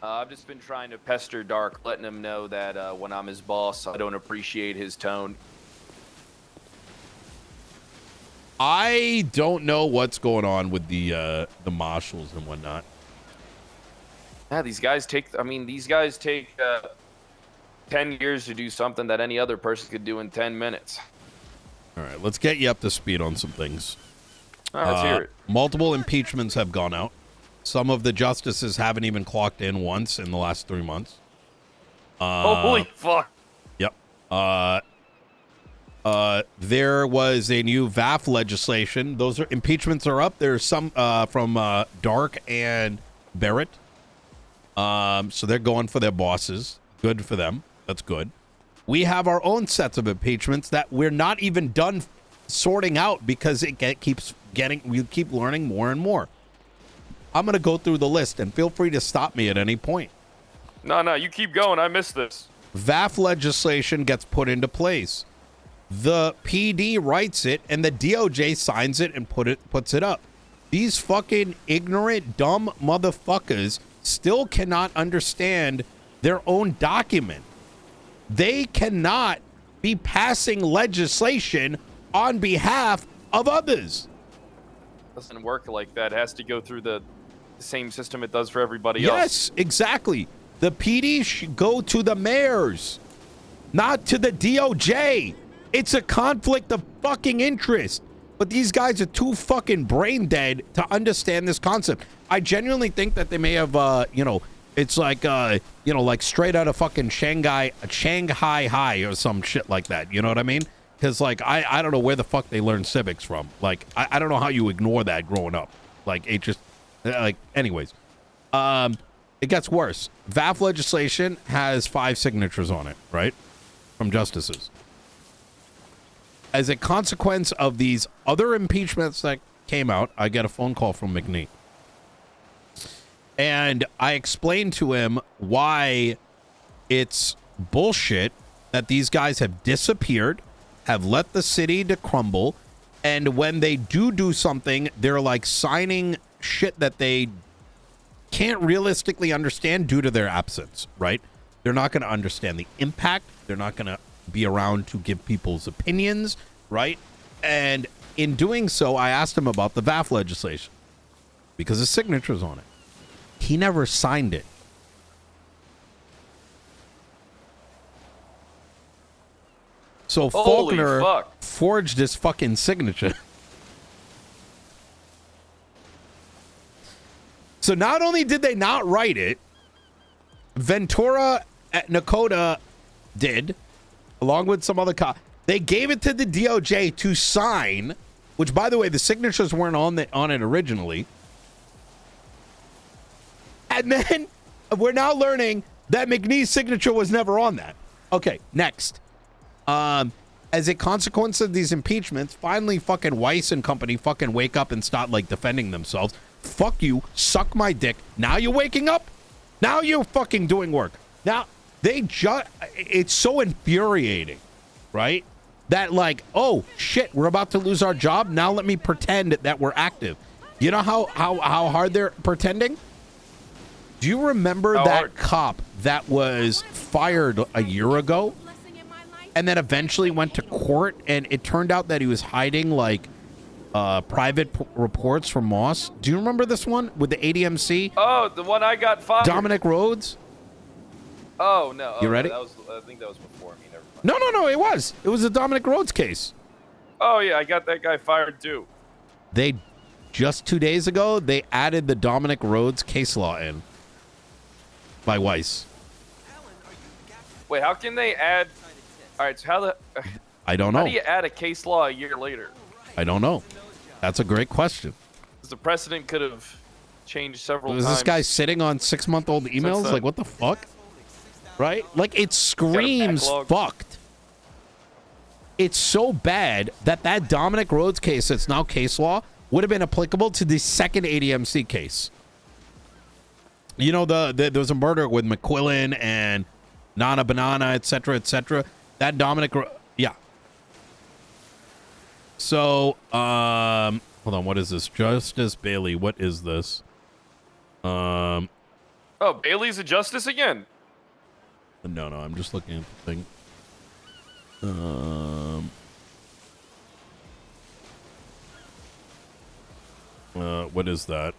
I've just been trying to pester Dark, letting him know that when I'm his boss, I don't appreciate his tone. I don't know what's going on with the Marshals and whatnot. Yeah, these guys take. I mean, these guys take 10 years to do something that any other person could do in 10 minutes. All right, let's get you up to speed on some things. All right, let's hear it. Multiple impeachments have gone out. Some of the justices haven't even clocked in once in the last 3 months. Holy fuck. Yep. There was a new VAF legislation. Those are impeachments are up. There's some from Dark and Barrett. So they're going for their bosses. Good for them. That's good. We have our own sets of impeachments that we're not even done sorting out because it keeps getting. We keep learning more and more. I'm going to go through the list, and feel free to stop me at any point. No, you keep going. I missed this. VAF legislation gets put into place. The PD writes it, and the DOJ signs it and puts it up. These fucking ignorant, dumb motherfuckers still cannot understand their own document. They cannot be passing legislation on behalf of others. Doesn't work like that. It has to go through the same system it does for everybody else. Yes, exactly. The PD should go to the mayors, not to the DOJ. It's a conflict of fucking interest. But these guys are too fucking brain dead to understand this concept. I genuinely think that they may have, it's like, like straight out of fucking Shanghai High or some shit like that. You know what I mean? Because, like, I don't know where the fuck they learn civics from. Like, I don't know how you ignore that growing up. Like, it just, like, anyways. It gets worse. VAF legislation has 5 signatures on it, right? From justices. As a consequence of these other impeachments that came out, I get a phone call from McNee. And I explained to him why it's bullshit that these guys have disappeared, have let the city to crumble, and when they do something, they're like signing shit that they can't realistically understand due to their absence, right? They're not going to understand the impact. They're not going to be around to give people's opinions, right? And in doing so, I asked him about the VAF legislation because his signature's on it. He never signed it. So Faulkner forged his fucking signature. So not only did they not write it, Ventura at Nakota did, along with some other they gave it to the DOJ to sign, which, by the way, the signatures weren't on it originally. And then we're now learning that McNee's signature was never on that. Okay, next. As a consequence of these impeachments, finally fucking Weiss and company fucking wake up and start, like, defending themselves. Fuck you, suck my dick. Now you're waking up? Now you're fucking doing work. Now, it's so infuriating, right? That, like, oh, shit, we're about to lose our job. Now let me pretend that we're active. You know how hard they're pretending? Do you remember that cop that was fired a year ago and then eventually went to court, and it turned out that he was hiding, like, private reports from Moss? Do you remember this one with the ADMC? Oh, the one I got fired. Dominic Rhodes? Oh, no. You ready? I think that was before me. Never mind. No, it was. It was the Dominic Rhodes case. Oh, yeah, I got that guy fired, too. They, just 2 days ago, they added the Dominic Rhodes case law in by Weiss. Wait, how can they add... All right, so how I don't know. How do you add a case law a year later? I don't know. That's a great question. The precedent could have changed several times. Was this guy sitting on 6-month-old emails? Like, what the fuck? Right? Like, it screams fucked. It's so bad that Dominic Rhodes case that's now case law would have been applicable to the second ADMC case. You know, there was a murder with McQuillan and Nana Banana, etc., etc. That Dominic... Yeah. So, hold on, what is this? Justice Bailey, what is this? Oh, Oh, Bailey's a justice again. No, I'm just looking at the thing. What is that?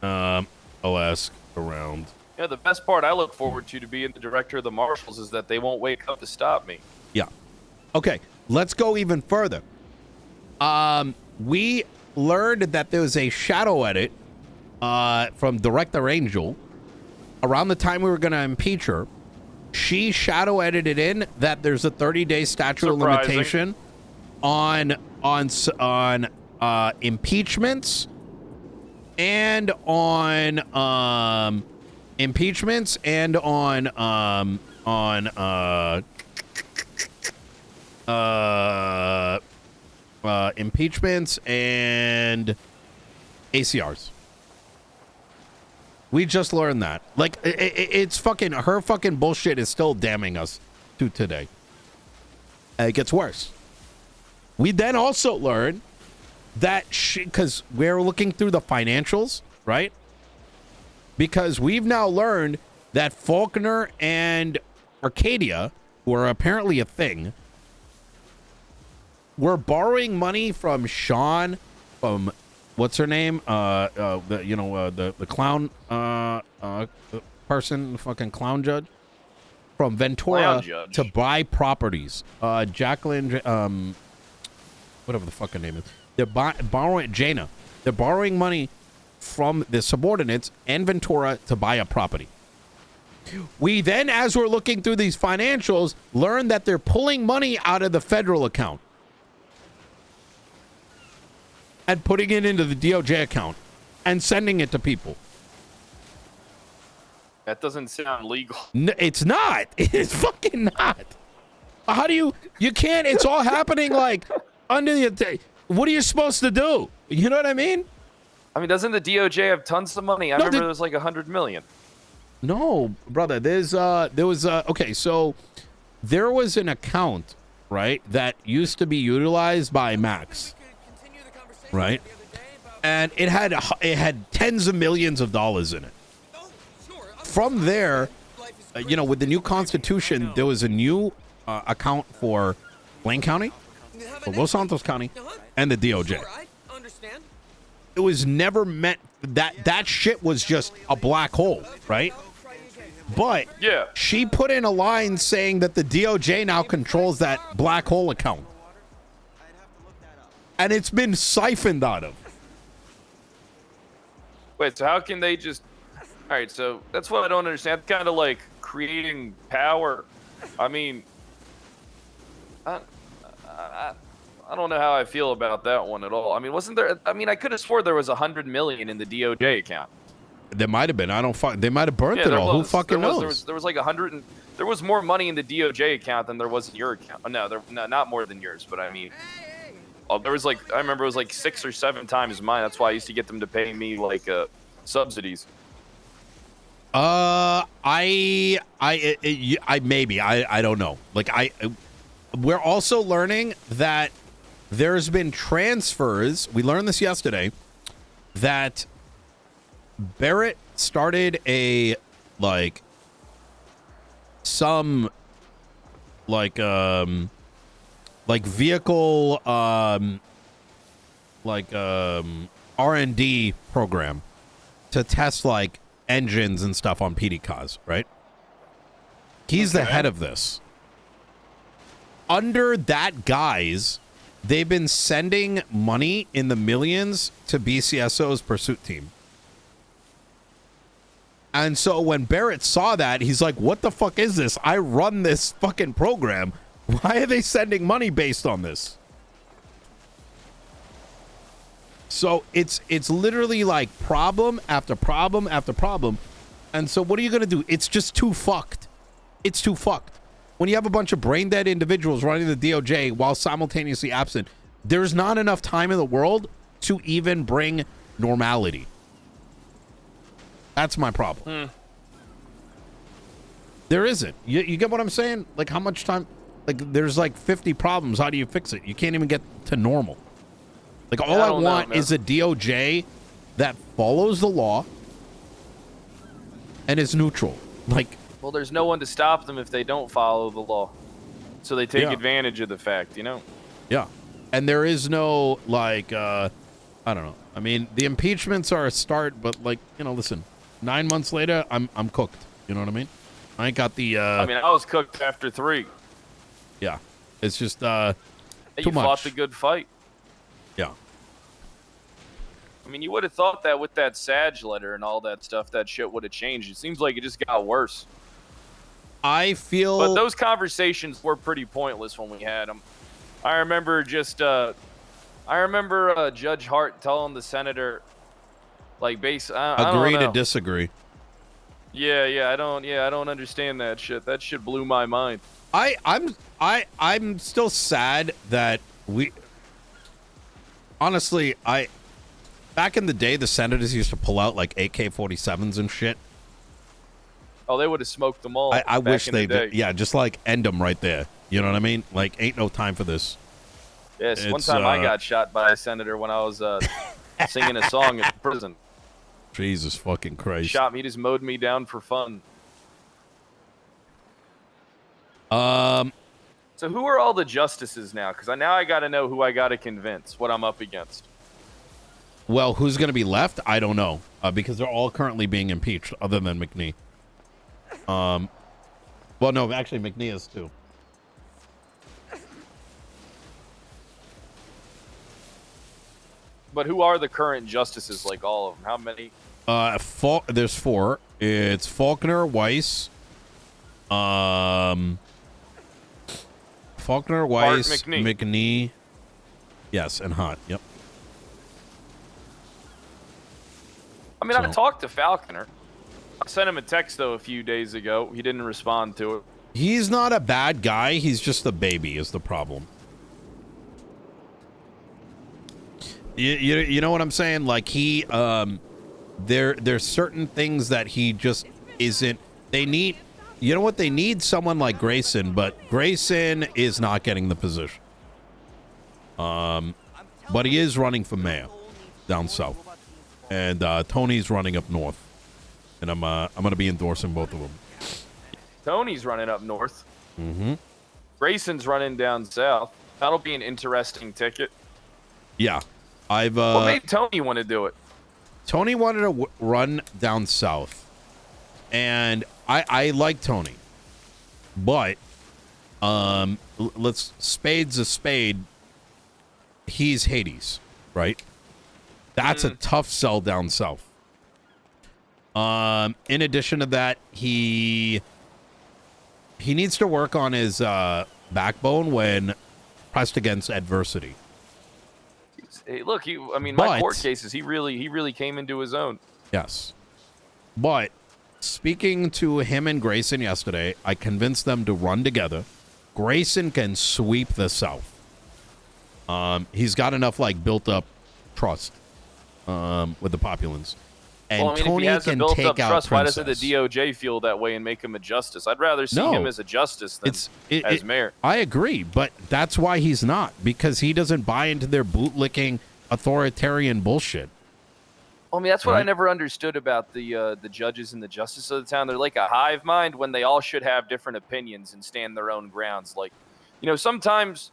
I'll ask around. Yeah, the best part I look forward to being the director of the Marshals is that they won't wake up to stop me. Yeah. Okay, let's go even further. We learned that there was a shadow edit from Director Angel around the time we were going to impeach her. She shadow edited in that there's a 30-day statute of limitation on impeachments and on impeachments and on impeachments and ACRs. We just learned that. Like, it's fucking, her fucking bullshit is still damning us to today. It gets worse. We then also learned that because we're looking through the financials, right? Because we've now learned that Faulkner and Arcadia, who are apparently a thing, were borrowing money from Sean, from what's her name? The clown person, the fucking clown judge, from Ventura to buy properties. Jacqueline, whatever the fucking name is. They're borrowing Jaina. They're borrowing money from the subordinates and Ventura to buy a property. We then, as we're looking through these financials, learn that they're pulling money out of the federal account and putting it into the DOJ account and sending it to people. That doesn't sound legal. No, it's not. It's fucking not. How do you can't, it's all happening like under the, what are you supposed to do? You know what I mean? I mean, doesn't the DOJ have tons of money? I remember there was like 100 million. No, brother, there was okay, so there was an account, right, that used to be utilized by Max, right? And it had tens of millions of dollars in it. From there, with the new constitution, there was a new account for Blaine County, for Los Santos County, and the DOJ. It was never meant that shit was just a black hole, right? But yeah, she put in a line saying that the DOJ now controls that black hole account. And it's been siphoned out of. Wait, so how can they just... All right, so that's what I don't understand. Kind of like creating power. I mean, I don't know how I feel about that one at all. I mean, wasn't there... I mean, I could have swore there was 100 million in the DOJ account. There might have been. They might have burnt it all. Who fucking knows? There was like 100 there was more money in the DOJ account than there was in your account. Oh, no, not more than yours, but I mean, there was like, I remember it was like 6 or 7 times mine. That's why I used to get them to pay me like subsidies. Maybe I don't know. Like we're also learning that there's been transfers. We learned this yesterday that Barrett started a vehicle R&D program to test like engines and stuff on PD cars, right? He's the head of this. Under that guise, they've been sending money in the millions to BCSO's pursuit team. And so when Barrett saw that, he's like, what the fuck is this? I run this fucking program. Why are they sending money based on this? So it's literally like problem after problem after problem. And so what are you going to do? It's just too fucked. It's too fucked. When you have a bunch of brain dead individuals running the DOJ while simultaneously absent, there's not enough time in the world to even bring normality. That's my problem. There isn't. You get what I'm saying? Like how much time? Like, there's like 50 problems. How do you fix it? You can't even get to normal. Like, all I want is a DOJ that follows the law and is neutral. Like, well, there's no one to stop them if they don't follow the law. So they take advantage of the fact, you know? Yeah. And there is no, like, I don't know. I mean, the impeachments are a start, but, like, you know, listen, 9 months later, I'm cooked. You know what I mean? I ain't got the, I mean, I was cooked after 3. Yeah. It's just, Hey, too you much. fought the good fight. Yeah. I mean, you would have thought that with that SAG letter and all that stuff, that shit would have changed. It seems like it just got worse. I feel... But those conversations were pretty pointless when we had them. I remember just, Judge Hart telling the senator, like, I don't agree know. to disagree. Yeah, I don't understand that shit. That shit blew my mind. I'm still sad that honestly, back in the day, the senators used to pull out like AK-47s and shit. Oh, they would have smoked them all. I wish they did. Yeah, just like end them right there. You know what I mean? Like, ain't no time for this. Yes, one time I got shot by a senator when I was singing a song in prison. Jesus fucking Christ. Shot me, just mowed me down for fun. So who are all the justices now? Because now I got to know who I got to convince, what I'm up against. Well, who's going to be left? I don't know. Because they're all currently being impeached, other than McNee. Well, no, actually, McNee is too. But who are the current justices, like all of them? How many? There's 4. It's Faulkner, Weiss, Faulkner, Weiss, McNee. Yes, and Hunt. Yep. I mean, I talked to Faulkner. I sent him a text, though, a few days ago. He didn't respond to it. He's not a bad guy. He's just a baby is the problem. You know what I'm saying? Like, he, there's certain things that he just isn't. They need, you know what? They need someone like Grayson, but Grayson is not getting the position. But he is running for mayor down south, and Tony's running up north, and I'm gonna be endorsing both of them. Tony's running up north. Mm-hmm. Grayson's running down south. That'll be an interesting ticket. Yeah, what made Tony want to do it? Tony wanted to run down south, and I like Tony, but spade's a spade. He's Hades, right? That's a tough sell down south. In addition to that, he needs to work on his backbone when pressed against adversity. Hey, look, my court cases, he really came into his own. Yes. But speaking to him and Grayson yesterday, I convinced them to run together. Grayson can sweep the South. He's got enough like built up trust with the populace. And Tony if he can built take up out trust, Princess. why doesn't the DOJ feel that way and make him a justice? I'd rather see him as a justice than as mayor. I agree, but that's why he's not, because he doesn't buy into their bootlicking authoritarian bullshit. I mean, that's what I never understood about the judges and the justice of the town. They're like a hive mind when they all should have different opinions and stand their own grounds. Like, sometimes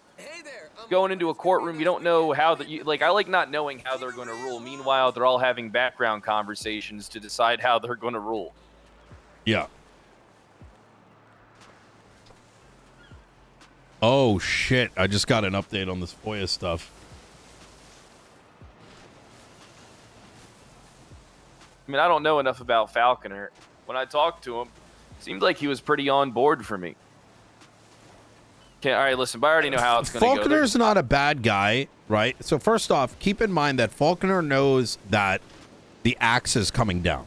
going into a courtroom, you don't know how I like not knowing how they're going to rule. Meanwhile, they're all having background conversations to decide how they're going to rule. Yeah. Oh, shit. I just got an update on this FOIA stuff. I mean, I don't know enough about Faulkner. When I talked to him, it seemed like he was pretty on board for me. Okay, all right, listen, but I already know how it's going to go. Faulkner's not a bad guy, right? So first off, keep in mind that Faulkner knows that the axe is coming down.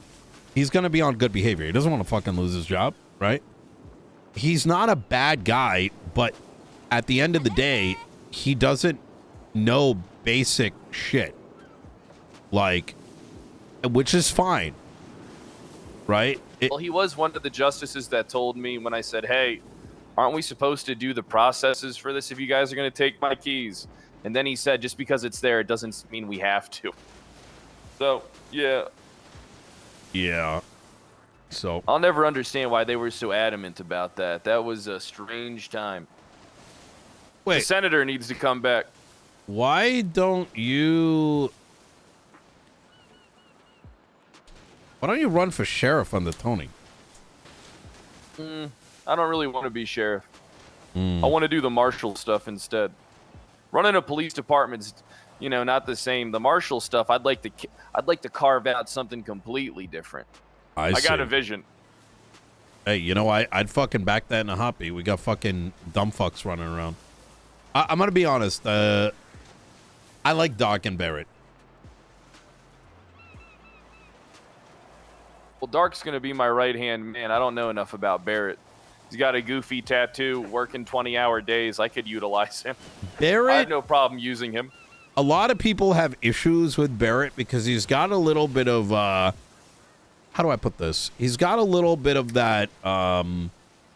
He's going to be on good behavior. He doesn't want to fucking lose his job, right? He's not a bad guy, but at the end of the day, he doesn't know basic shit. Like, which is fine, right? Well, he was one of the justices that told me when I said, hey, aren't we supposed to do the processes for this if you guys are going to take my keys? And then he said, just because it's there, it doesn't mean we have to. So, yeah. Yeah. So I'll never understand why they were so adamant about that. That was a strange time. wait, The senator needs to come back. why don't you run for sheriff under Tony? I don't really want to be sheriff. I want to do the marshal stuff instead. Running a police department's, not the same. The marshal stuff, I'd like to carve out something completely different. I got a vision. Hey, I'd fucking back that in a heartbeat. We got fucking dumb fucks running around. I'm gonna be honest. I like Doc and Barrett. Well, Dark's going to be my right-hand man. I don't know enough about Barrett. He's got a goofy tattoo, working 20-hour days. I could utilize him. Barrett? I have no problem using him. A lot of people have issues with Barrett because he's got a little bit of, how do I put this? He's got a little bit of that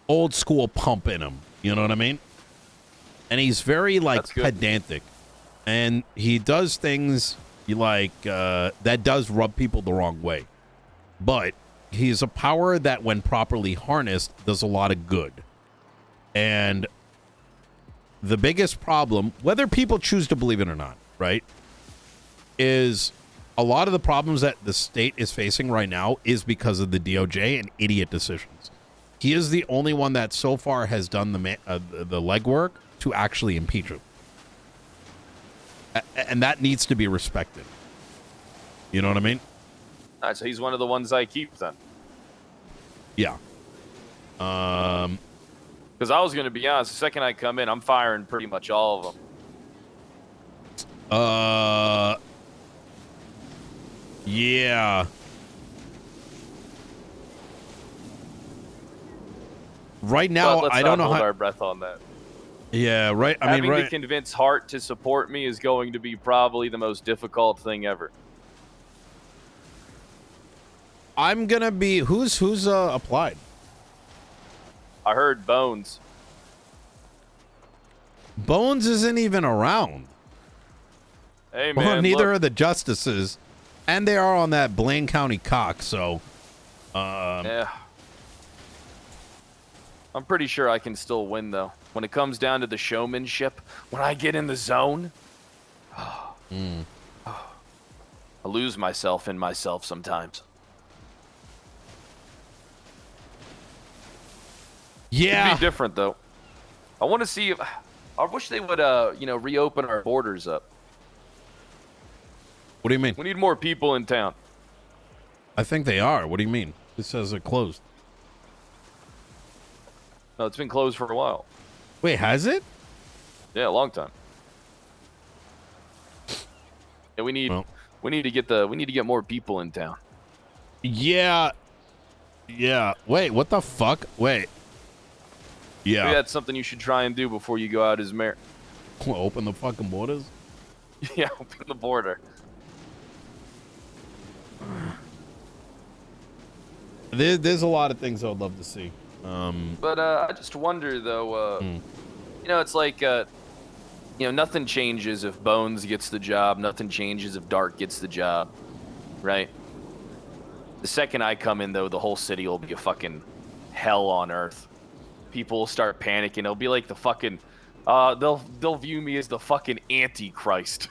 old school pump in him. You know what I mean? And he's very, pedantic. And he does things that does rub people the wrong way. But he's a power that, when properly harnessed, does a lot of good. And the biggest problem, whether people choose to believe it or not, right, is a lot of the problems that the state is facing right now is because of the DOJ and idiot decisions. He is the only one that so far has done the legwork to actually impeach him. And that needs to be respected. You know what I mean? All right, so he's one of the ones I keep then. Yeah. Because I was going to be honest, the second I come in, I'm firing pretty much all of them. Yeah. Right now, let's I don't not know hold how. our breath on that. Yeah, right. Having to convince Hart to support me is going to be probably the most difficult thing ever. I'm gonna be who's applied. I heard Bones. Bones isn't even around. Hey man, Well, neither look, are the justices, and they are on that Blaine County cock. So, yeah. I'm pretty sure I can still win though. When it comes down to the showmanship, when I get in the zone, I lose myself in myself sometimes. yeah, It'd be different though. I want to see if I wish they would reopen our borders up. What do you mean? We need more people in town. I think they are. What do you mean? It says they're closed. No, it's been closed for a while. Wait, has it? Yeah, a long time. Yeah, we need to get more people in town. Yeah. Yeah. Wait, what the fuck? Wait. Yeah. Maybe that's something you should try and do before you go out as mayor. Open the fucking borders. Yeah, open the border. There's a lot of things I would love to see. But I just wonder though. It's like nothing changes if Bones gets the job. Nothing changes if Dark gets the job, right? The second I come in though, the whole city will be a fucking hell on earth. People will start panicking. It'll be like the fucking. They'll view me as the fucking Antichrist.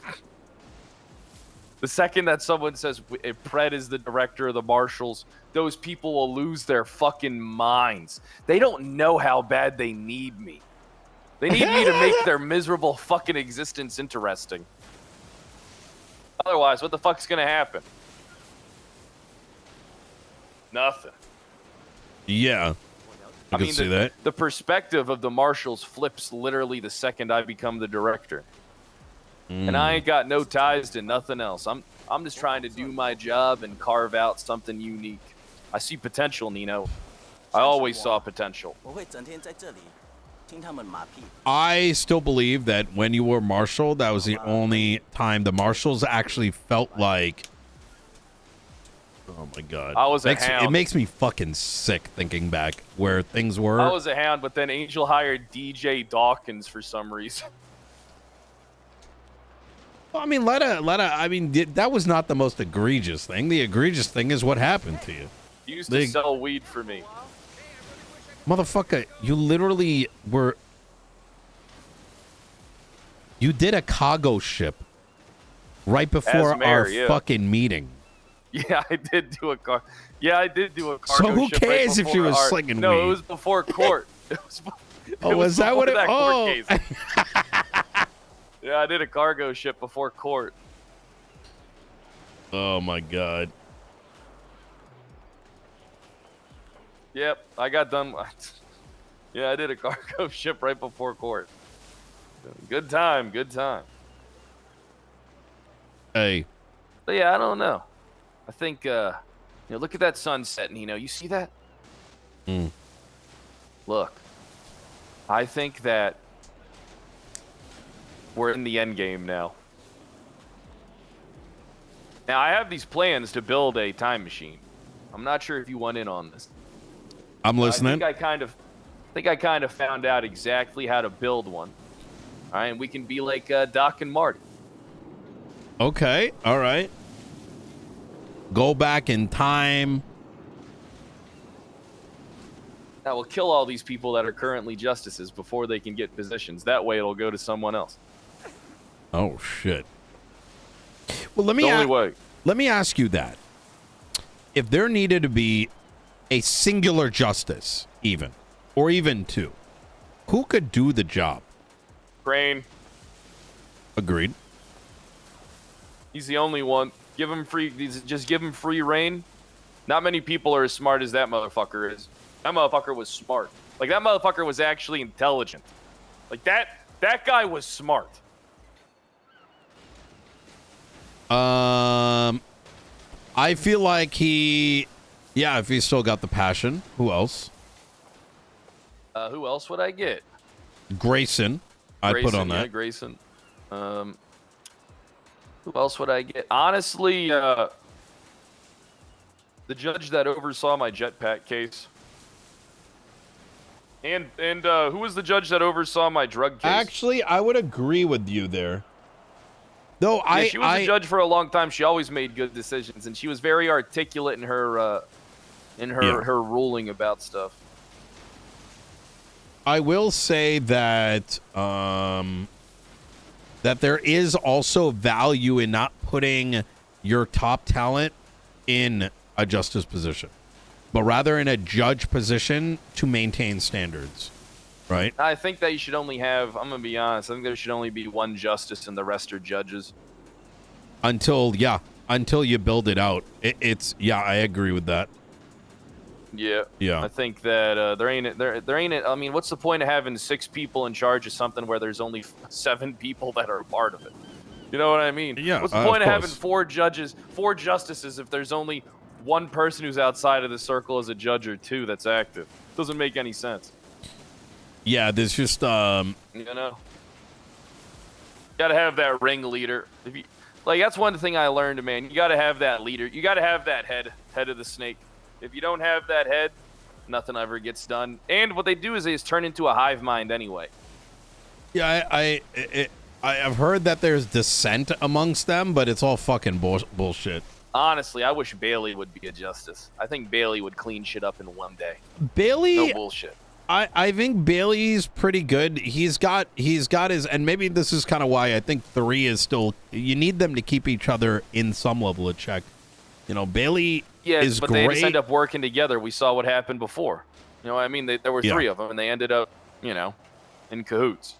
The second that someone says Pred is the director of the Marshals, those people will lose their fucking minds. They don't know how bad they need me. They need me to make their miserable fucking existence interesting. Otherwise, what the fuck's gonna happen? Nothing. Yeah. I can see that. The perspective of the Marshals flips literally the second I become the director. And I ain't got no ties to nothing else. I'm just trying to do my job and carve out something unique. I see potential, Nino. I always saw potential. I still believe that when you were Marshal, that was the only time the Marshals actually felt like Oh my god. I was a hound. It makes me fucking sick thinking back where things were. I was a hound, but then Angel hired DJ Dawkins for some reason. Well, I mean, that was not the most egregious thing. The egregious thing is what happened to you. He used to sell weed for me. Motherfucker, you literally were... You did a cargo ship right before our fucking meeting. Yeah, I did do a car. Yeah, I did do a cargo So who ship cares right if she was slinging weed? No, it was before court. Was that what it... Oh. Case. Yeah, I did a cargo ship before court. Oh, my God. Yep, I got done. Yeah, I did a cargo ship right before court. Good time, good time. Hey. But yeah, I don't know. I think, look at that sunset, Nino. You see that? Look, I think that we're in the end game now. Now, I have these plans to build a time machine. I'm not sure if you want in on this. I'm listening. I think I kind of found out exactly how to build one. All right, and we can be like Doc and Marty. Okay, all right. Go back in time. That will kill all these people that are currently justices before they can get positions. That way, it'll go to someone else. Oh shit. Well, let me ask you that. If there needed to be a singular justice, or even two, who could do the job? Crane. Agreed. He's the only one. Just give him free reign. Not many people are as smart as that motherfucker is. That motherfucker was smart. Like, that motherfucker was actually intelligent. Like, that guy was smart. I feel like if he's still got the passion. Who else? Who else would I get? Grayson. I put on that. Yeah, Grayson. Who else would I get? Honestly, the judge that oversaw my jetpack case. And who was the judge that oversaw my drug case? Actually, I would agree with you there. Though she was a judge for a long time. She always made good decisions, and she was very articulate in her her ruling about stuff. I will say that that there is also value in not putting your top talent in a justice position, but rather in a judge position to maintain standards, right? I think that you should only have, I'm going to be honest, I think there should only be one justice and the rest are judges. Until you build it out. I agree with that. Yeah. Yeah. I think that there ain't. I mean, what's the point of having 6 people in charge of something where there's only 7 people that are a part of it? You know what I mean? Yeah. What's the point of having 4 justices if there's only one person who's outside of the circle as a judge or 2 that's active? Doesn't make any sense. Yeah, there's just you know, gotta have that ringleader. That's one thing I learned, man. You gotta have that leader. You gotta have that head of the snake. If you don't have that head, nothing ever gets done. And what they do is they just turn into a hive mind anyway. Yeah, I've heard that there's dissent amongst them, but it's all fucking bullshit. Honestly, I wish Bailey would be a justice. I think Bailey would clean shit up in one day. Bailey, no bullshit. I think Bailey's pretty good. He's got his, and maybe this is kind of why I think 3 is still. You need them to keep each other in some level of check. You know, Bailey. Yeah, but they just end up working together. We saw what happened before. You know what I mean? There were 3 of them, and they ended up, in cahoots.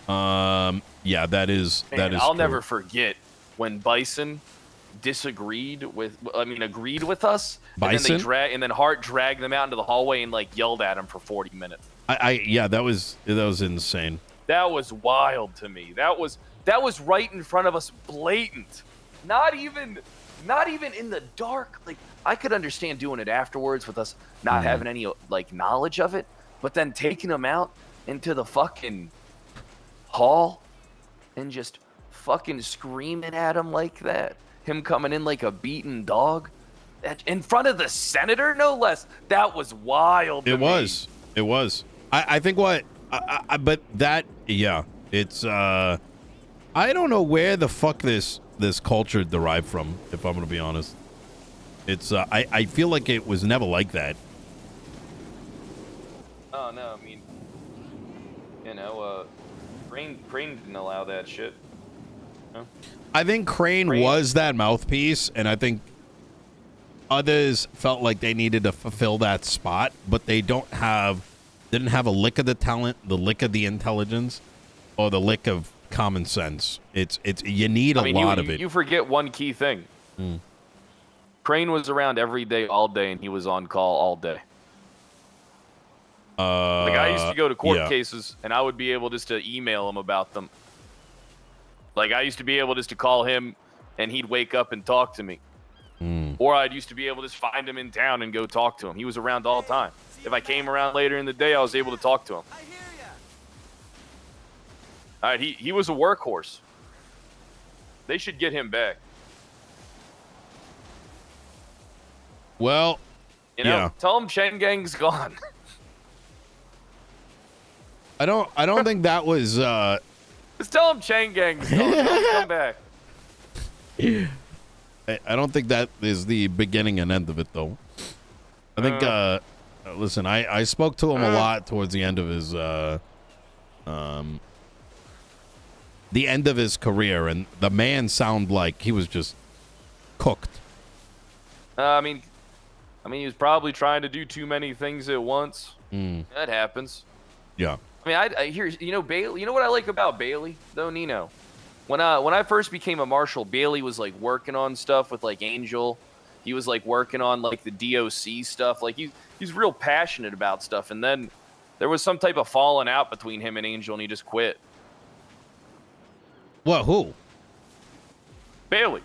Yeah, that is I'll true. never forget when Bison agreed with us. Bison? And then Hart dragged them out into the hallway and yelled at him for 40 minutes. That was insane. That was wild to me. That was right in front of us, blatant. Not even in the dark. I could understand doing it afterwards with us not having any knowledge of it, but then taking them out into the fucking hall and just fucking screaming at him like that. him coming in like a beaten dog in front of the senator, no less. That was wild. It was. I think what, but that, yeah, it's, I don't know where the fuck this culture derived from, if I'm gonna be honest. It's, I feel like it was never like that. Oh, no, I mean, you know, Crane didn't allow that shit. No? I think Crane was that mouthpiece, and I think others felt like they needed to fulfill that spot, but they didn't have a lick of the talent, the lick of the intelligence, or the lick of common sense. It's you need a lot of it. You forget one key thing. Crane was around every day, all day, and he was on call all day. Like, I used to go to court cases, and I would be able just to email him about them. Like, I used to be able just to call him, and he'd wake up and talk to me. Or I'd used to be able to just find him in town and go talk to him. He was around all the time. If I came around later in the day, I was able to talk to him. All right, he was a workhorse. They should get him back. Well, you know, tell him Chen Gang's gone. I don't think that was. Just tell him Chen Gang's gone. Don't come back. I don't think that is the beginning and end of it, though. I think. Listen, I spoke to him a lot towards the end of his career, and the man sounded like he was just cooked. I mean, he was probably trying to do too many things at once. That happens. Yeah. I mean, I hear, you know, Bailey. You know what I like about Bailey, though, Nino? When I first became a marshal, Bailey was like working on stuff with like Angel. He was like working on like the DOC stuff. Like he's real passionate about stuff. And then there was some type of falling out between him and Angel, and he just quit. What? Who? Bailey.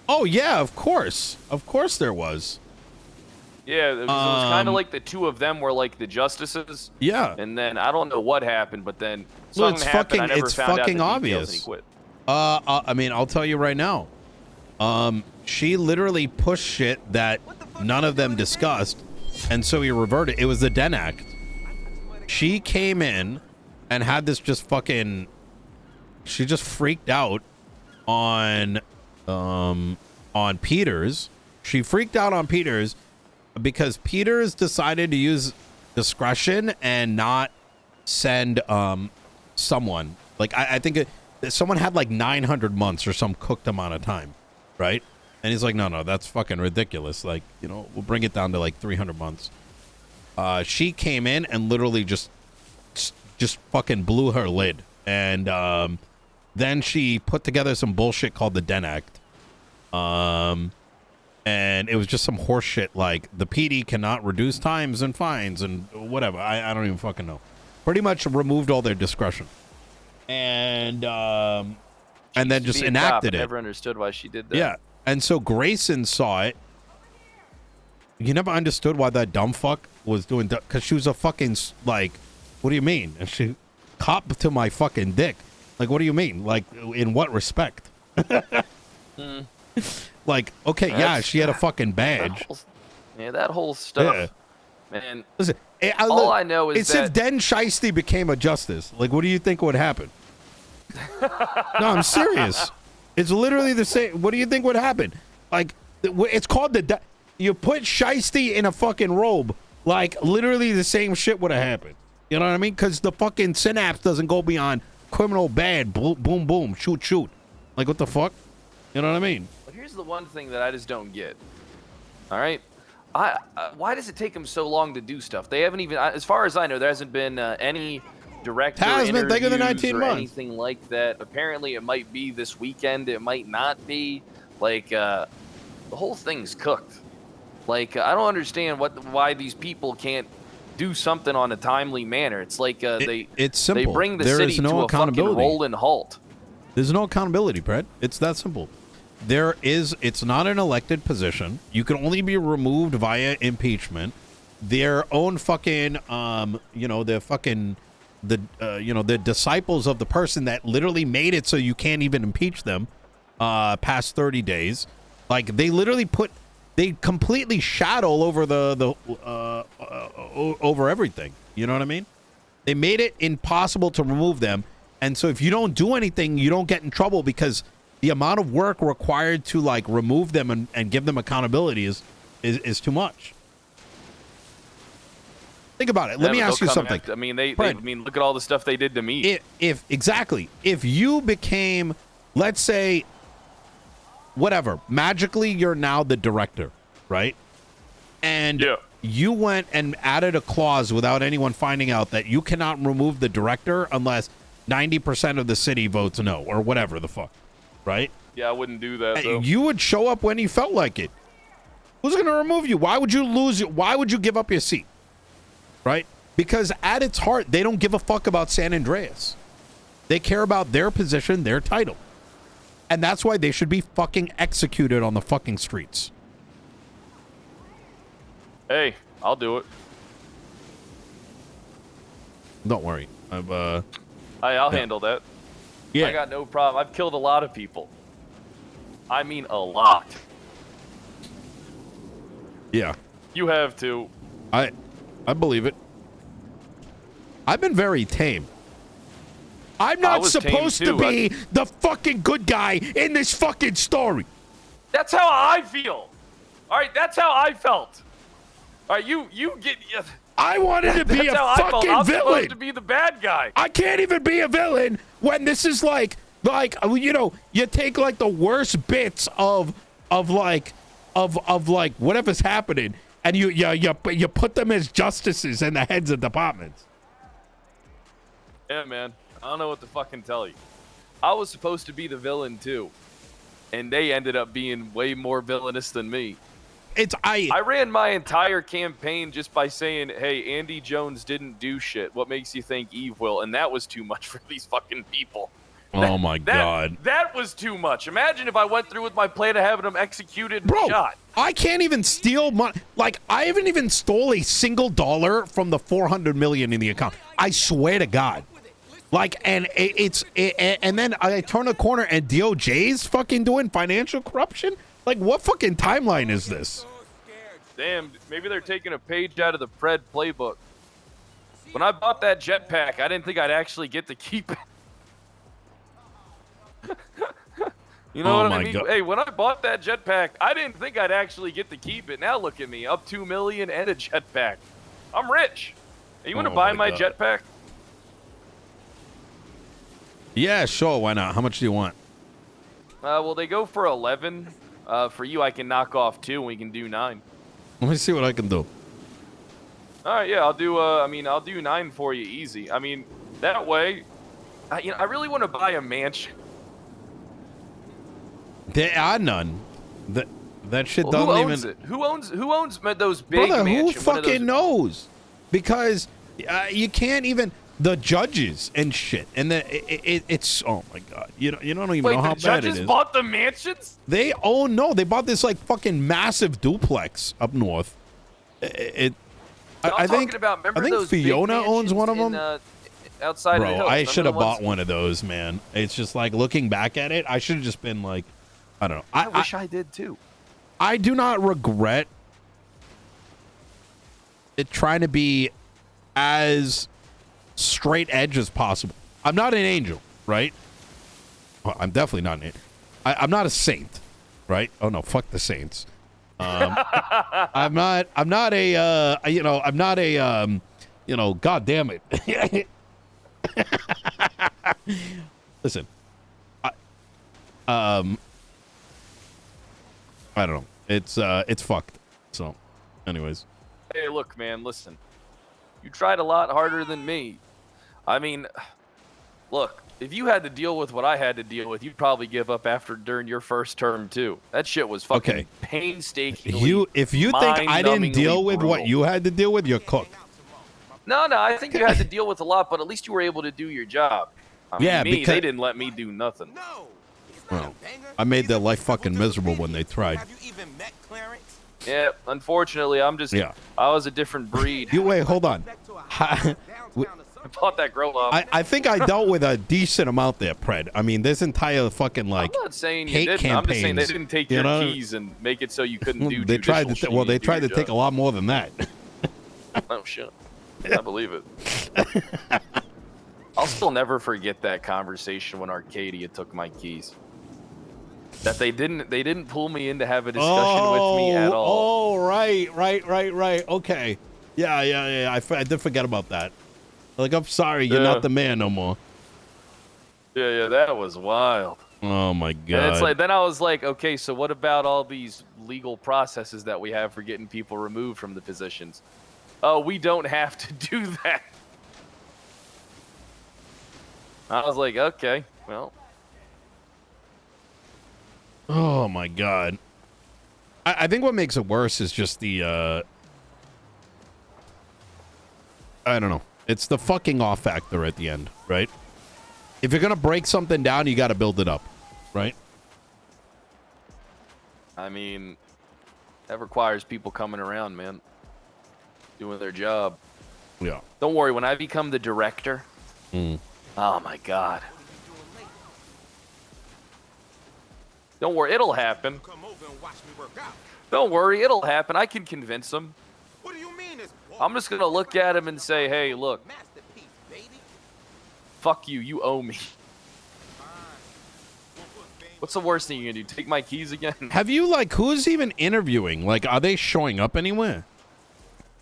Oh yeah, of course there was. Yeah, it was kind of like the two of them were like the justices. Yeah. And then I don't know what happened, but then something happened. I never found out the details, obvious. And he quit. I mean, I'll tell you right now. She literally pushed shit that none of them discussed, and so he reverted. It was the Den Act. She came in and had this just fucking. She just freaked out on Peters. She freaked out on Peters because Peters decided to use discretion and not send someone. Like I think someone had like 900 months or some cooked amount of time, right? And he's like, no, that's fucking ridiculous. Like, you know, we'll bring it down to like 300 months. She came in and literally just fucking blew her lid. And then she put together some bullshit called the Den Act. And it was just some horse shit like the PD cannot reduce times and fines and whatever. I don't even fucking know. Pretty much removed all their discretion. And then just enacted it. I never understood why she did that. Yeah. And so Grayson saw it. You never understood why that dumb fuck was doing that, because she was a fucking, like, what do you mean? And she copped to my fucking dick. Like, what do you mean? Like, in what respect? Like, okay, yeah, she had a fucking badge. That whole stuff. Yeah. Man, listen, all I know is it's if Den Shiesty became a justice. Like, what do you think would happen? No, I'm serious. It's literally the same. What do you think would happen? Like, it's called you put Shiesty in a fucking robe. Like, literally the same shit would have happened. You know what I mean? Because the fucking synapse doesn't go beyond criminal bad, boom, boom, boom, shoot, shoot. Like, what the fuck? You know what I mean? But here's the one thing that I just don't get. All right? Why does it take them so long to do stuff? They haven't even, as far as I know, there hasn't been any director interviews or anything like that. Apparently, it might be this weekend. It might not be. Like, the whole thing's cooked. Like, I don't understand why these people can't do something on a timely manner. It's like it's simple. They bring the city to a fucking rolling halt. There's no accountability, Brett. It's that simple. It's not an elected position. You can only be removed via impeachment. Their own fucking, they're fucking, they're disciples of the person that literally made it so you can't even impeach them. past 30 days. Like they literally they completely shadow over over everything. You know what I mean? They made it impossible to remove them. And so if you don't do anything, you don't get in trouble because the amount of work required to like remove them and give them accountability is too much. Think about it. Let me ask you something. I mean, look at all the stuff they did to me. If you became, let's say, whatever, magically you're now the director, right? And you went and added a clause without anyone finding out that you cannot remove the director unless 90% of the city votes no or whatever the fuck, right? Yeah, I wouldn't do that, though. You would show up when you felt like it. Who's going to remove you? Why would you lose it? Why would you give up your seat? Right? Because at its heart, they don't give a fuck about San Andreas. They care about their position, their title. And that's why they should be fucking executed on the fucking streets. Hey, I'll do it. Don't worry. I'll handle that. Yeah. I got no problem. I've killed a lot of people. I mean, a lot. Yeah. You have too. I believe it. I've been very tame. I'm not supposed to be the fucking good guy in this fucking story. That's how I feel. All right, that's how I felt. All right, you get. I wanted to be a fucking villain. I'm supposed to be the bad guy. I can't even be a villain when this is like you know, you take like the worst bits of whatever's happening, and you put them as justices and the heads of departments. Yeah, man. I don't know what to fucking tell you. I was supposed to be the villain too, and they ended up being way more villainous than me. I ran my entire campaign just by saying, hey, Andy Jones didn't do shit. What makes you think Eve will? And that was too much for these fucking people. My God. That was too much. Imagine if I went through with my plan of having them executed and shot. I can't even steal money. Like, I haven't even stole a single dollar from the $400 million in the account. I swear to God. Like, and and then I turn a corner and DOJ's fucking doing financial corruption? Like, what fucking timeline is this? Damn, maybe they're taking a page out of the Pred playbook. When I bought that jetpack, I didn't think I'd actually get to keep it. You know what I mean? God. Hey, when I bought that jetpack, I didn't think I'd actually get to keep it. Now look at me, up $2 million and a jetpack. I'm rich. Hey, you want to buy my jetpack? Yeah, sure. Why not? How much do you want? Well, they go for 11. For you, I can knock off 2, and we can do 9. Let me see what I can do. All right, yeah, I'll do. I'll do 9 for you, easy. I mean, that way, I really want to buy a mansion. There are none. That shit Well, doesn't who even. owns it? Who owns those big Brother, mansions? who fucking knows? Because you can't even. The judges and shit, and it's oh my God, you don't even know how bad it is. The judges bought the mansions? They bought this like fucking massive duplex up north. I think Fiona owns one of them. Outside of the hills. I should have bought one of those, man. It's just like looking back at it, I should have just been like, I don't know. I wish I did too. I do not regret it trying to be as straight edge as possible. I'm not an angel, right? Well, I'm definitely not an angel. I'm not a saint, right? Oh no, fuck the saints. I'm not a God damn it. Listen, I don't know. It's fucked. So, anyways. Hey, look, man, listen. You tried a lot harder than me. I mean, look, if you had to deal with what I had to deal with, you'd probably give up during your first term too. That shit was fucking painstakingly. If you think I didn't deal with what you had to deal with, you're cooked. No, I think you had to deal with a lot, but at least you were able to do your job. Because they didn't let me do nothing. Well, I made their life fucking miserable when they tried. Yeah, unfortunately, I was a different breed. Wait, hold on. I bought that grow up. I think I dealt with a decent amount there, Pred. I mean, there's entire fucking like I'm not saying you hate didn't. I'm just saying they campaigns, didn't take you your know? keys and make it so you couldn't do. They tried to judicial they shit tried to and do take a your lot more than that. Oh shit! I believe it. I'll still never forget that conversation when Arcadia took my keys. That they didn't pull me in to have a discussion with me at all. Oh, right. Okay. Yeah. I did forget about that. Like, I'm sorry, you're not the man no more. Yeah, that was wild. Oh my god. And it's like, then I was like, okay, so what about all these legal processes that we have for getting people removed from the positions? Oh, we don't have to do that. I was like, okay, well. Oh my god. I think what makes it worse is just the I don't know. It's the fucking off factor at the end, right? If you're gonna break something down, you gotta build it up, right? I mean, that requires people coming around, man. Doing their job. Yeah. Don't worry, when I become the director, oh my god. Don't worry, it'll happen. Don't worry, it'll happen. I can convince them. What do you mean it's I'm just gonna look at him and say, hey, look, masterpiece, baby? fuck you, you owe me. What's the worst thing you can do? Take my keys again? Have you, like, who's even interviewing? Like, are they showing up anywhere?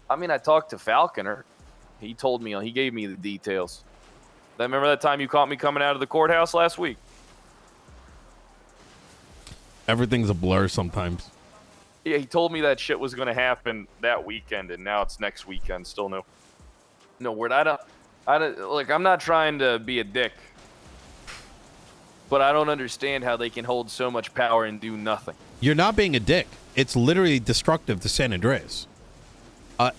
I mean, I talked to Falconer. He told me, he gave me the details. Remember that time you caught me coming out of the courthouse last week? Everything's a blur sometimes. Yeah, he told me that shit was going to happen that weekend, and now it's next weekend. Still no word. I don't, like, I'm not trying to be a dick, but I don't understand how they can hold so much power and do nothing. You're not being a dick. It's literally destructive to San Andreas.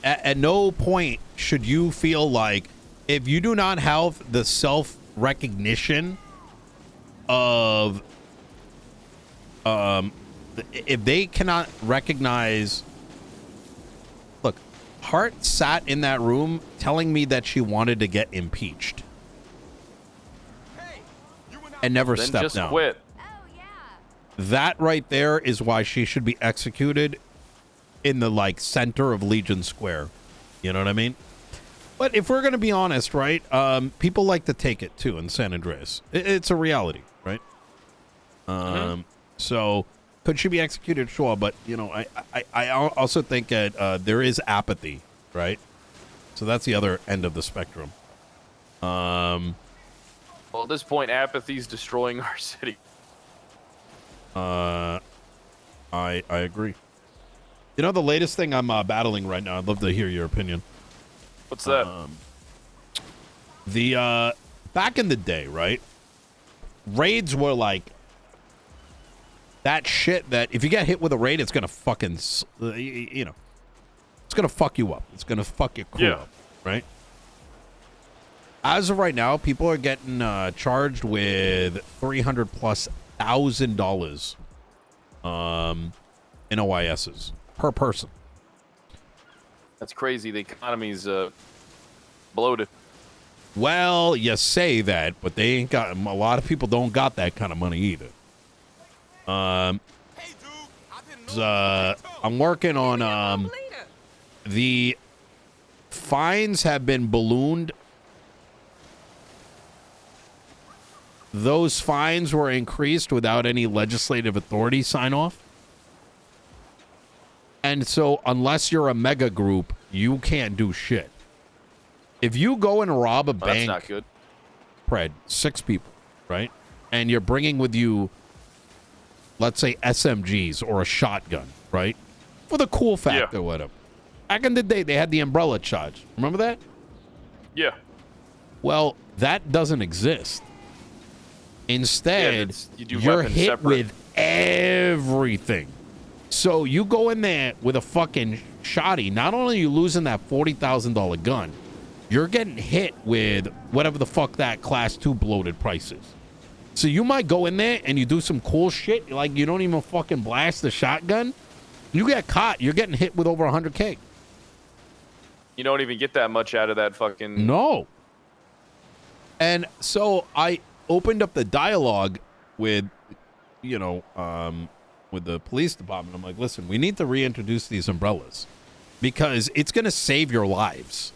At no point should you feel like, if you do not have the self-recognition of, if they cannot recognize, look, Hart sat in that room telling me that she wanted to get impeached and never Then stepped just down. quit. That right there is why she should be executed in the, like, center of Legion Square. You know what I mean? But if we're going to be honest, right, people like to take it, too, in San Andreas. It's a reality, right? So, could she be executed? Sure, but, you know, I also think that there is apathy, right? So that's the other end of the spectrum. Well, at this point, apathy's destroying our city. I agree. You know, the latest thing I'm battling right now, I'd love to hear your opinion. What's that? Back in the day, right? Raids were like that shit that if you get hit with a raid, it's gonna fucking, you know, it's gonna fuck you up. It's gonna fuck your crew up, right? As of right now, people are getting charged with $300,000+ in OISs per person. That's crazy. The economy's bloated. Well, you say that, but they ain't got, a lot of people don't got that kind of money either. I'm working on the fines have been ballooned. Those fines were increased without any legislative authority sign off. And so unless you're a mega group, you can't do shit. If you go and rob a bank, that's not good. Pred, 6 people, right? And you're bringing with you, let's say, SMGs or a shotgun, right? For the cool factor, whatever. Back in the day, they had the umbrella charge. Remember that? Yeah. Well, that doesn't exist. Instead, you're hit separate. with everything. So you go in there with a fucking shoddy. Not only are you losing that $40,000 gun, you're getting hit with whatever the fuck that class 2 bloated price is. So you might go in there and you do some cool shit, like you don't even fucking blast the shotgun. You get caught, you're getting hit with over $100K. You don't even get that much out of that fucking... No. And so I opened up the dialogue with, you know, with the police department. I'm like, listen, we need to reintroduce these umbrellas because it's going to save your lives.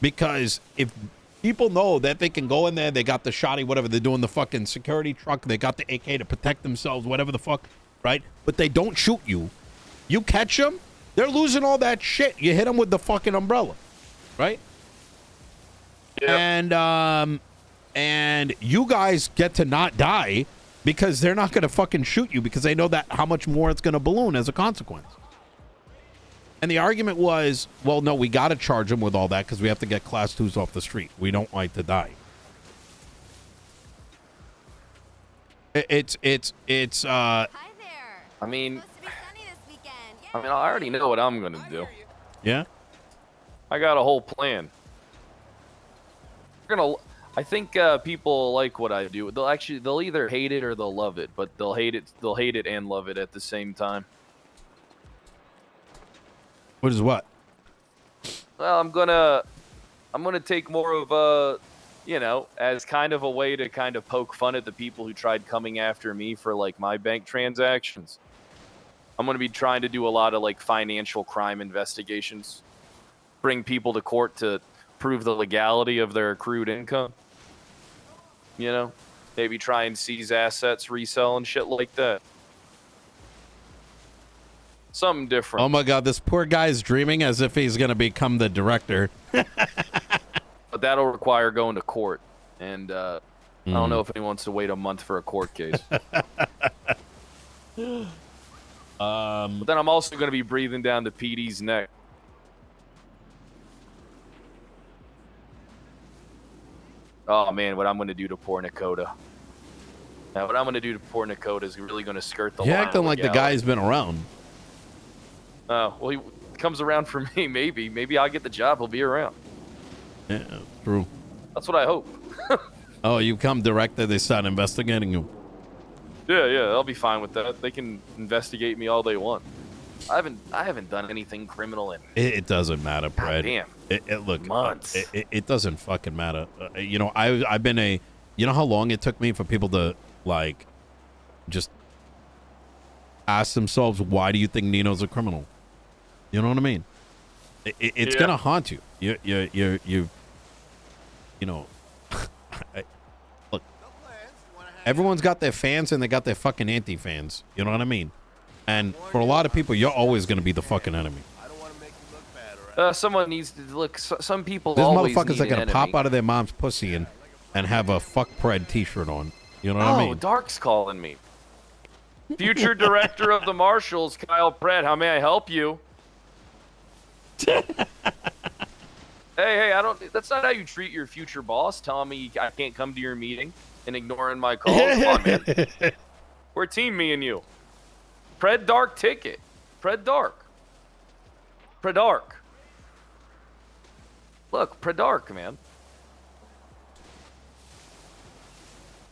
Because if people know that they can go in there, they got the shotty, whatever, they're doing the fucking security truck, they got the AK to protect themselves, whatever the fuck, right? But they don't shoot you. You catch them, they're losing all that shit. You hit them with the fucking umbrella, right? Yep. And you guys get to not die because they're not going to fucking shoot you because they know that how much more it's going to balloon as a consequence. And the argument was, well, no, we got to charge them with all that because we have to get class 2s off the street. We don't like to die. It's Hi there. I mean, Supposed to be sunny this weekend. I already know what I'm gonna do. yeah. I got a whole plan. I think people like what I do. They'll either hate it or they'll love it, but they'll hate it and love it at the same time. What is what? Well, I'm gonna take more of you know, as kind of a way to kind of poke fun at the people who tried coming after me for like my bank transactions. I'm gonna be trying to do a lot of like financial crime investigations, bring people to court to prove the legality of their accrued income. You know, maybe try and seize assets, resell, and shit like that. Something different. Oh my God, this poor guy's dreaming as if he's going to become the director. But that'll require going to court. And I don't know if anyone wants to wait a month for a court case. But then I'm also going to be breathing down the PD's neck. Oh, man, what I'm going to do to poor Nakota. Now, what I'm going to do to poor Nakota is really going to skirt the line. You're acting like the guy's been around. Oh, well, he comes around for me, maybe. Maybe I'll get the job. He'll be around. Yeah, true. That's what I hope. Oh, you come director, they start investigating you. Yeah, I'll be fine with that. They can investigate me all they want. I haven't done anything criminal in. It doesn't matter, Brad. Damn. Look, Months. It doesn't fucking matter. You know, I've been you know how long it took me for people to like just ask themselves, why do you think Nino's a criminal? You know what I mean? It's gonna haunt you. You know. Look, everyone's got their fans and they got their fucking anti-fans. You know what I mean? And for a lot of people, you're always gonna be the fucking enemy. Someone needs to look. Some people There's always motherfuckers need that an gonna pop enemy. out of their mom's pussy and have a fuck Pred t-shirt on. You know what I mean? Dark's calling me. Future director of the Marshals, Kyle Pratt. How may I help you? Hey, I don't. That's not how you treat your future boss. Telling me I can't come to your meeting and ignoring my call. Come on, man. We're a team, me and you. Pred Dark ticket. Pred Dark. Look, Predark, man.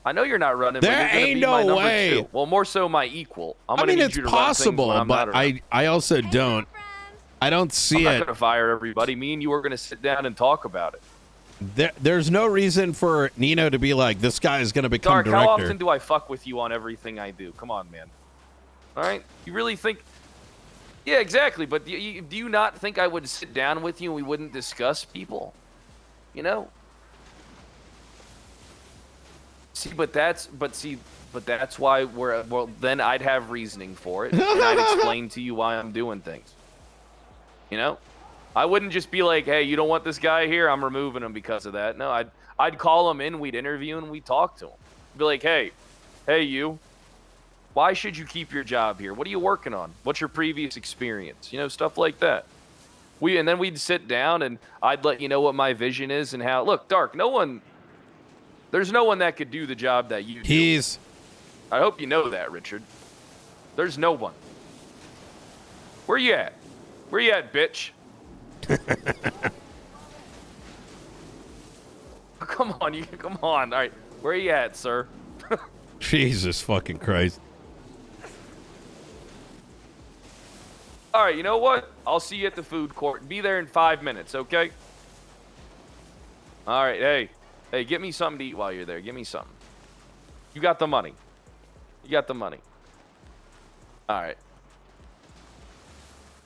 I know you're not running. There but you're gonna ain't be my no number way. 2. Well, more so my equal. I'm I gonna mean, need it's you to run things possible, when I'm but not around. I also Hey, don't. friend. I don't I'm see not it. gonna fire everybody. Me and you are gonna sit down and talk about it. There's no reason for Nino to be like, this guy is going to become Dark, director. how often do I fuck with you on everything I do? Come on, man. All right? You really think... Yeah, exactly. But do you not think I would sit down with you and we wouldn't discuss people? You know? But that's why well, then I'd have reasoning for it. And I'd explain to you why I'm doing things. You know? I wouldn't just be like, hey, you don't want this guy here? I'm removing him because of that. No, I'd call him in, we'd interview, and we'd talk to him. Be like, hey, you, why should you keep your job here? What are you working on? What's your previous experience? You know, stuff like that. And then we'd sit down, and I'd let you know what my vision is and how. Look, Dark, there's no one that could do the job that you do. I hope you know that, Richard. There's no one. Where you at? Where you at, bitch? Come on. All right, where you at, sir? Jesus fucking Christ. All right, you know what? I'll see you at the food court. Be there in 5 minutes, okay? All right, hey, Hey, get me something to eat while you're there. Give me something. You got the money. You got the money. All right.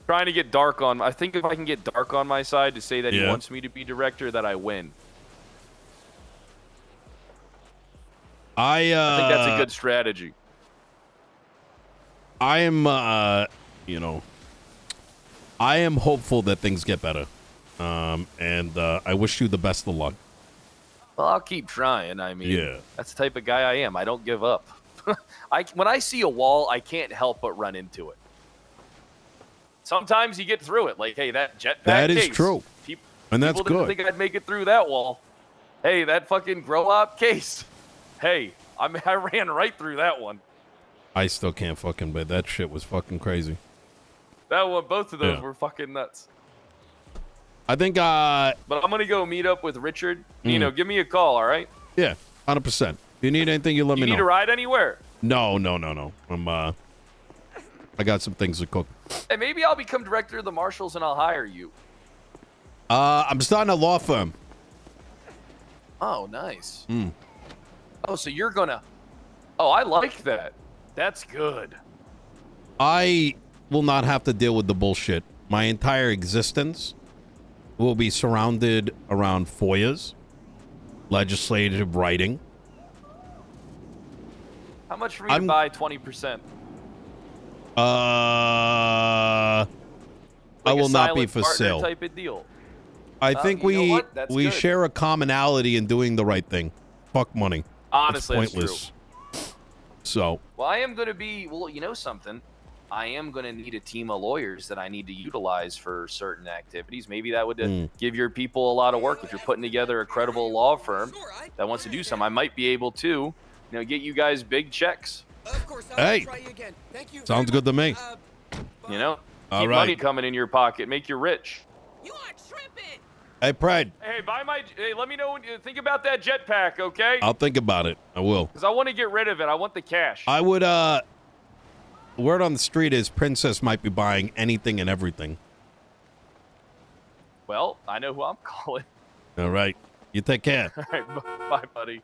Trying to get Dark on. I think if I can get Dark on my side to say that he wants me to be director, that I win. I think that's a good strategy. I am, you know, I am hopeful that things get better. And I wish you the best of luck. Well, I'll keep trying. I mean, that's the type of guy I am. I don't give up. When I see a wall, I can't help but run into it. Sometimes you get through it. Like, hey, that jetpack That is case, true. And that's people didn't good. think I'd make it through that wall. Hey, that fucking grow up case. Hey, I ran right through that one. I still can't fucking believe that shit was fucking crazy. That one, both of those were fucking nuts. I think, But I'm going to go meet up with Richard. You know, give me a call, all right? Yeah, 100%. If you need anything, you let me know. You need a ride anywhere? No. I got some things to cook. Hey, maybe I'll become director of the Marshals and I'll hire you. I'm starting a law firm. Oh, nice. Oh, so you're going to... Oh, I like that. That's good. I will not have to deal with the bullshit. My entire existence will be surrounded around FOIAs, legislative writing. How much for me to buy 20%? I will not be for sale. Type of deal. I think we share a commonality in doing the right thing. Fuck money. Honestly, it's pointless. That's true. So. Well, I am going to be. Well, you know something. I am going to need a team of lawyers that I need to utilize for certain activities. Maybe that would give your people a lot of work. If you're putting together a credible law firm that wants to do something, I might be able to, you know, get you guys big checks. Of course, hey, try you again. Thank you sounds good to me. You know, all keep right. money coming in your pocket, make you rich. You are tripping. Hey, Pred. Hey, let me know when you think about that jetpack, okay? I'll think about it. I will. Because I want to get rid of it. I want the cash. I would, word on the street is Princess might be buying anything and everything. Well, I know who I'm calling. All right. You take care. All right, bye, buddy.